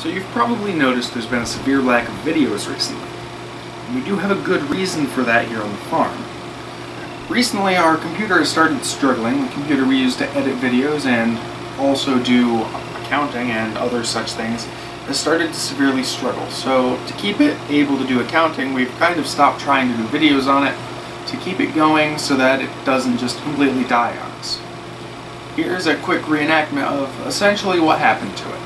So you've probably noticed there's been a severe lack of videos recently. And we do have a good reason for that here on the farm. Recently our computer has started struggling. The computer we use to edit videos and also do accounting and other such things has started to severely struggle. So to keep it able to do accounting, we've kind of stopped trying to do videos on it to keep it going so that it doesn't just completely die on us. Here's a quick reenactment of essentially what happened to it.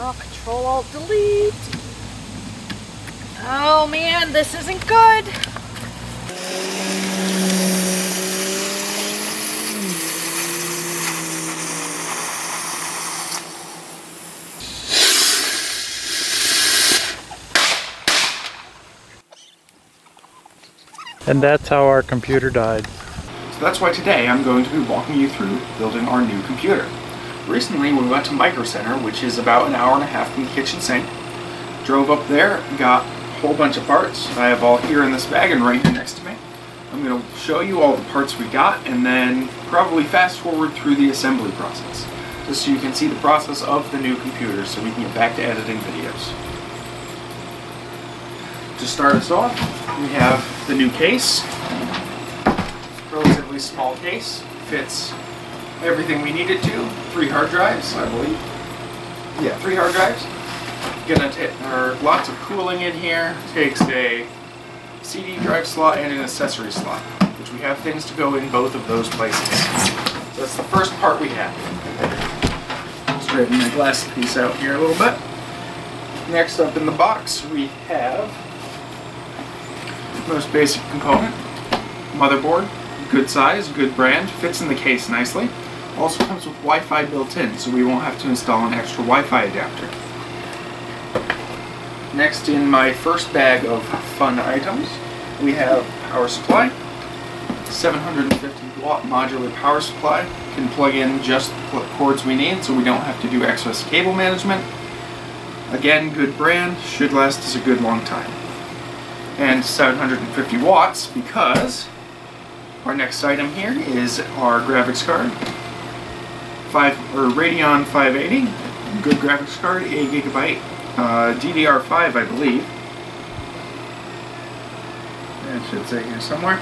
Oh, Control-Alt-Delete. Oh man, this isn't good. And that's how our computer died. So that's why today I'm going to be walking you through building our new computer. Recently we went to Micro Center, which is about an hour and a half from the kitchen sink. Drove up there, got a whole bunch of parts. I have all here in this bag and right here next to me. I'm going to show you all the parts we got and then probably fast forward through the assembly process, just so you can see the process of the new computer so we can get back to editing videos. To start us off, we have the new case. Relatively small case, fits everything we needed to. 3 hard drives, I believe. Yeah, 3 hard drives. Lots of cooling in here. Takes a CD drive slot and an accessory slot, which we have things to go in both of those places. So that's the first part we have. Straighten my glass piece out here a little bit. Next up in the box we have the most basic component, motherboard. Good size, good brand, fits in the case nicely. Also comes with Wi-Fi built in, so we won't have to install an extra Wi-Fi adapter. Next, in my first bag of fun items, we have power supply. 750 watt modular power supply. Can plug in just the cords we need, so we don't have to do excess cable management. Again, good brand, should last us a good long time. And 750 watts because our next item here is our graphics card. Radeon 580, good graphics card, 8 GB, DDR5 I believe. It should say here somewhere.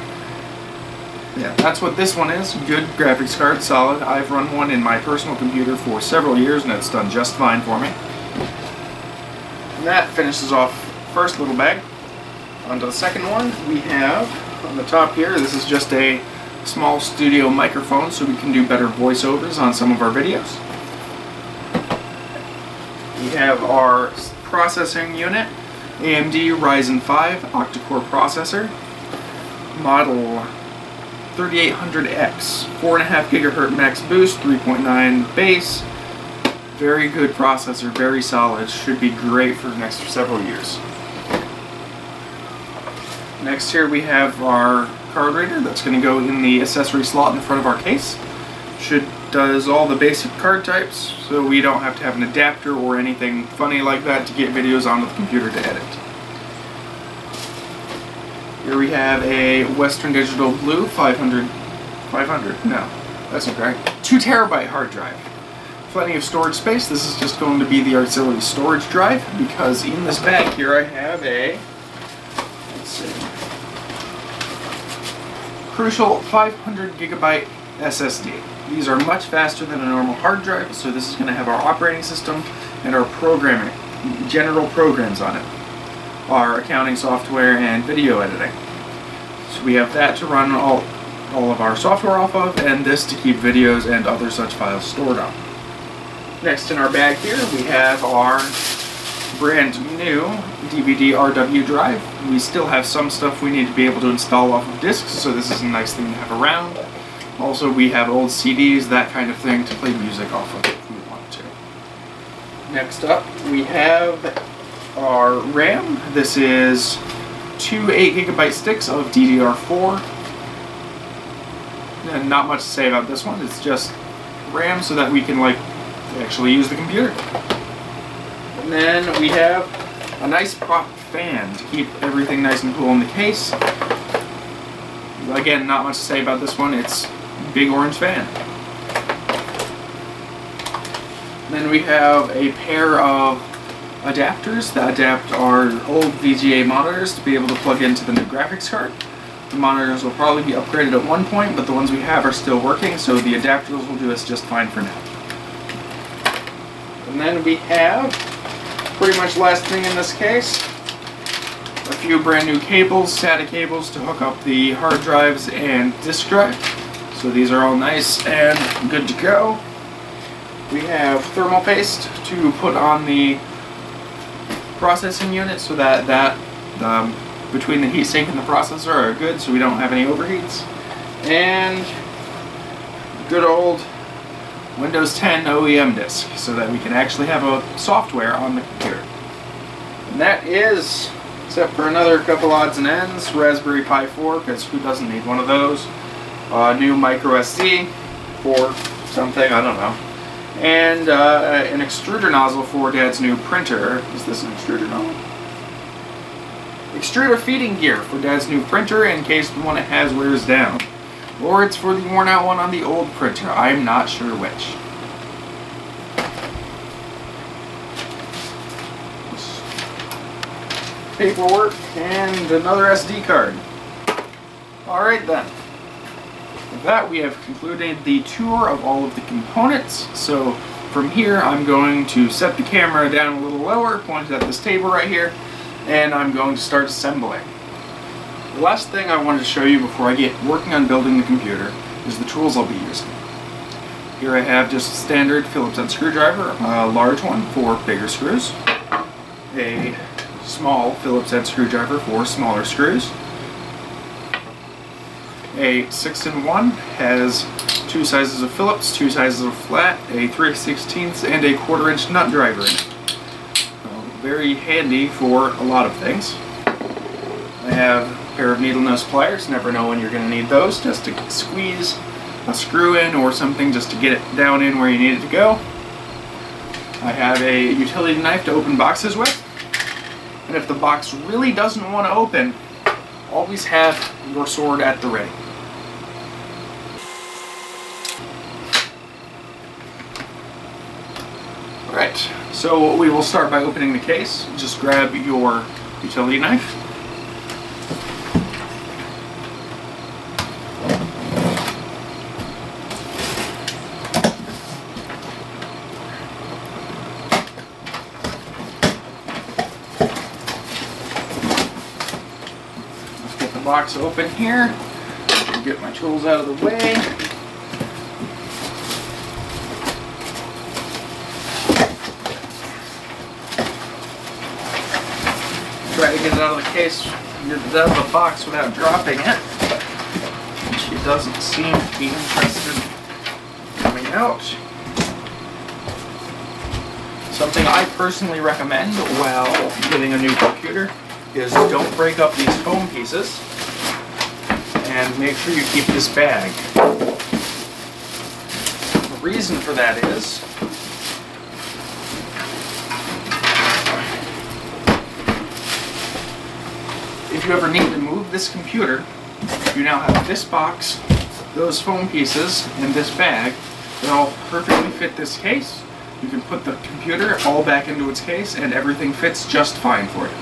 Yeah, that's what this one is. Good graphics card, solid. I've run one in my personal computer for several years and it's done just fine for me. And that finishes off the first little bag. Onto the second one, we have on the top here, this is just a small studio microphone so we can do better voiceovers on some of our videos. We have our processing unit, AMD Ryzen 5 octa-core processor, model 3800X, 4.5 GHz max boost, 3.9 base. Very good processor, very solid, should be great for the next several years. Next here we have our card reader that's going to go in the accessory slot in front of our case. Does all the basic card types, so we don't have to have an adapter or anything funny like that to get videos onto the computer to edit. Here we have a Western Digital Blue 500, no, that's not right, 2 TB hard drive. Plenty of storage space. This is just going to be the auxiliary storage drive because in this bag here I have a, let's see, crucial 500 GB SSD. These are much faster than a normal hard drive, so this is going to have our operating system and our programming, general programs on it, our accounting software and video editing. So we have that to run all of our software off of, and this to keep videos and other such files stored on. Next in our bag here we have our brand new DVD RW drive. We still have some stuff we need to be able to install off of discs, so this is a nice thing to have around. Also, we have old CDs, that kind of thing, to play music off of if we want to. Next up, we have our RAM. This is 2 8 GB sticks of DDR4. And not much to say about this one, it's just RAM so that we can actually use the computer. And then we have a nice prop fan to keep everything nice and cool in the case. Again, not much to say about this one. It's big orange fan. Then we have a pair of adapters that adapt our old VGA monitors to be able to plug into the new graphics card. The monitors will probably be upgraded at one point, but the ones we have are still working, so the adapters will do us just fine for now. And then we have, pretty much last thing in this case, a few brand new cables, SATA cables to hook up the hard drives and disk drive. So these are all nice and good to go. We have thermal paste to put on the processing unit so that between the heatsink and the processor are good, so we don't have any overheats. And good old Windows 10 OEM disk so that we can actually have a software on the computer. And that is, except for another couple odds and ends, Raspberry Pi 4, because who doesn't need one of those? New micro SD for something, I don't know. And an extruder nozzle for Dad's new printer. Is this an extruder nozzle? Extruder feeding gear for Dad's new printer in case the one it has wears down. Or it's for the worn out one on the old printer. I'm not sure which. Paperwork and another SD card. Alright then. With that, we have concluded the tour of all of the components. So from here, I'm going to set the camera down a little lower, pointed at this table right here, and I'm going to start assembling. The last thing I wanted to show you before I get working on building the computer is the tools I'll be using. Here I have just a standard Phillips head screwdriver, a large one for bigger screws, a small Phillips head screwdriver for smaller screws. A 6-in-1 has two sizes of Phillips, two sizes of flat, a 3/16 and a 1/4 inch nut driver in it. Very handy for a lot of things. I have a pair of needle nose pliers, never know when you're going to need those, just to squeeze a screw in or something just to get it down in where you need it to go. I have a utility knife to open boxes with, and if the box really doesn't want to open, always have your sword at the ready. Alright, so we will start by opening the case. Just grab your utility knife. Let's get the box open here. Get my tools out of the way. Try to get it out of the case, out of the box without dropping it. She doesn't seem to be interested in coming out. Something I personally recommend while getting a new computer is don't break up these foam pieces and make sure you keep this bag. The reason for that is if you ever need to move this computer, you now have this box, those foam pieces, and this bag that all perfectly fit this case. You can put the computer all back into its case and everything fits just fine for you.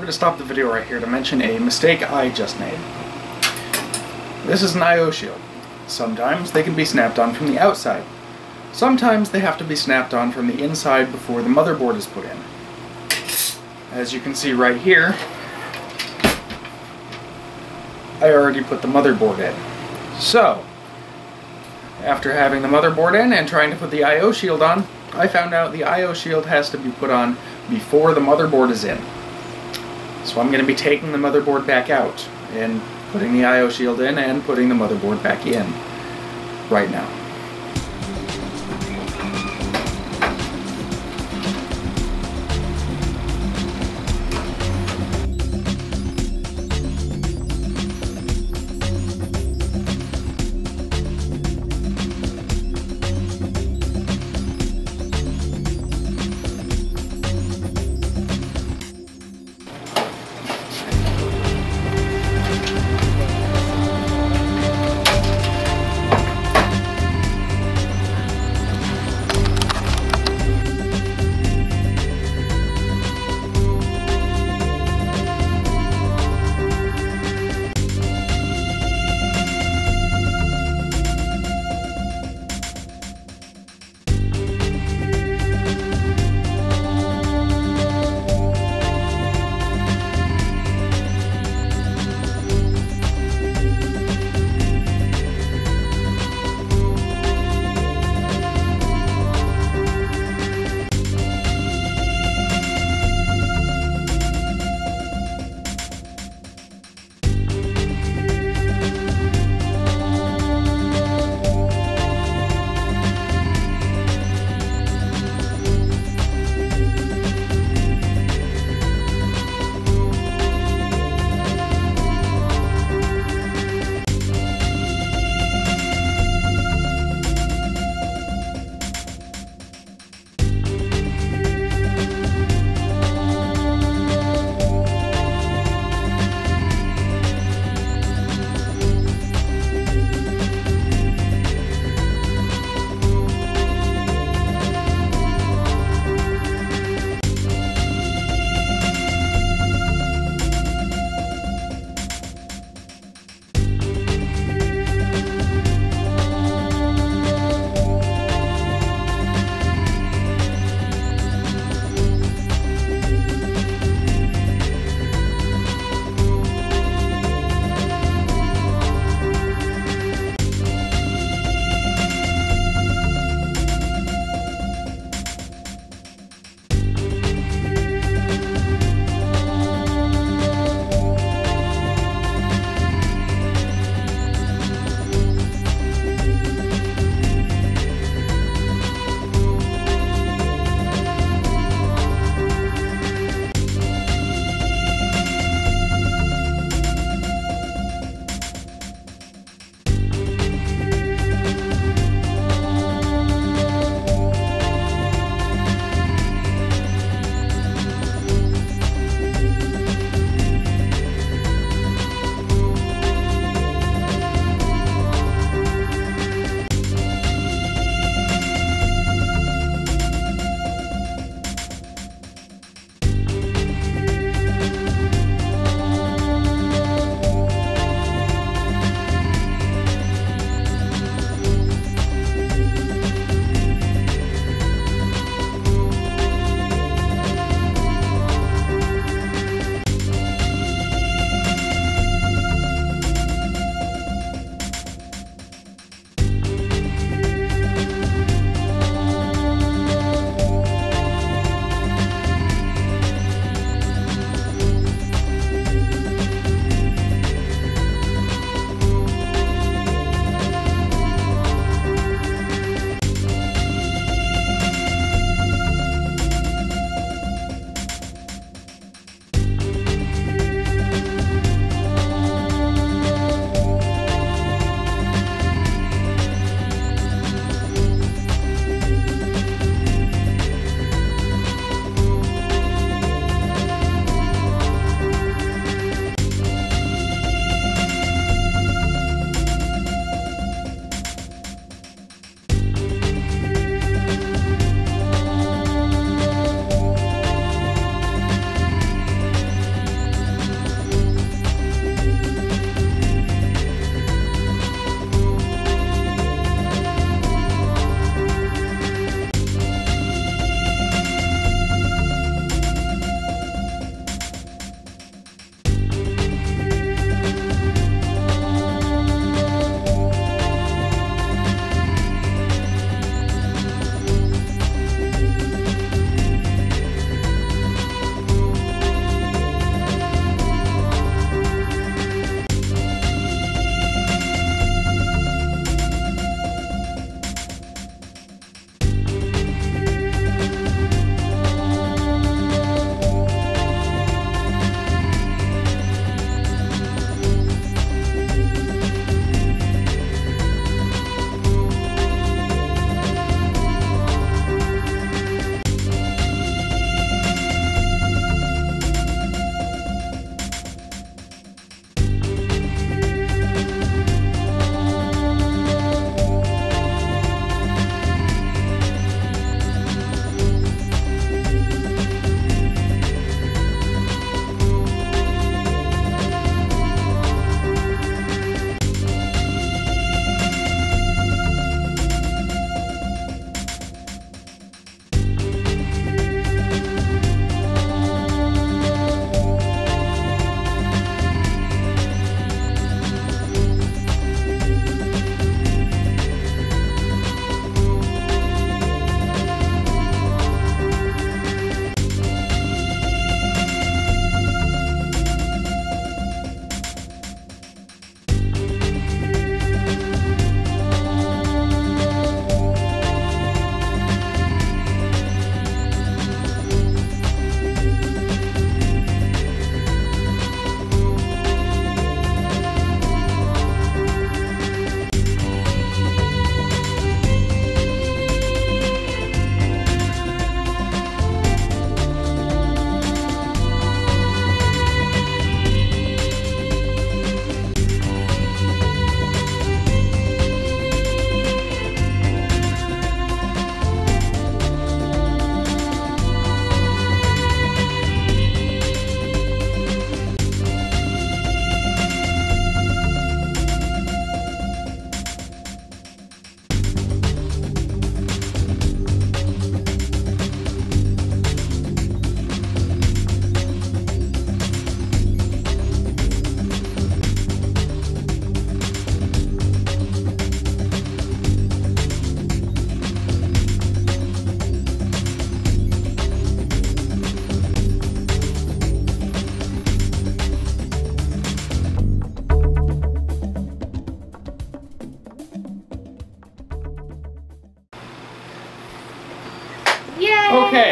to stop the video right here to mention a mistake I just made. This is an I/O shield. Sometimes they can be snapped on from the outside. Sometimes they have to be snapped on from the inside before the motherboard is put in. As you can see right here, I already put the motherboard in. So, after having the motherboard in and trying to put the I/O shield on, I found out the I/O shield has to be put on before the motherboard is in. So I'm going to be taking the motherboard back out and putting the I/O shield in and putting the motherboard back in right now.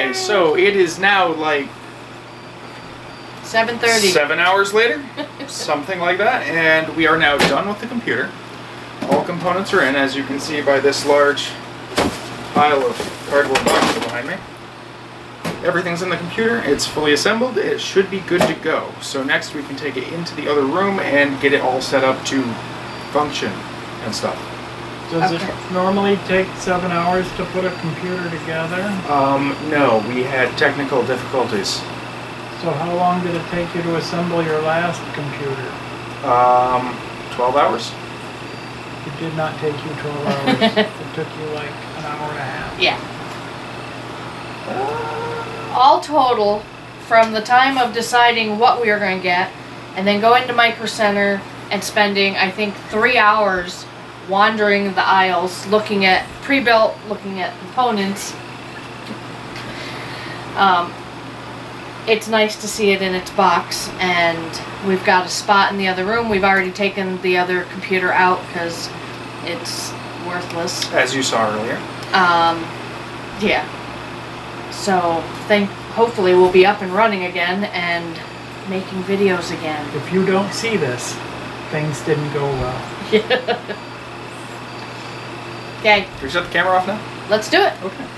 Okay, so it is now like 7:30. 7 hours later, something like that, and we are now done with the computer. All components are in, as you can see by this large pile of cardboard boxes behind me. Everything's in the computer, it's fully assembled, it should be good to go. So next we can take it into the other room and get it all set up to function and stuff. Does it normally take 7 hours to put a computer together? No, we had technical difficulties. So how long did it take you to assemble your last computer? 12 hours? It did not take you 12 hours. It took you like an hour and a half. Yeah. All total, from the time of deciding what we were going to get, and then going to Micro Center and spending, I think, 3 hours wandering the aisles, looking at pre-built, looking at components. It's nice to see it in its box, and we've got a spot in the other room. We've already taken the other computer out because it's worthless. As you saw earlier. Yeah. So hopefully we'll be up and running again and making videos again. If you don't see this, things didn't go well. Yeah. Okay, Can we shut the camera off now? let's do it. Okay.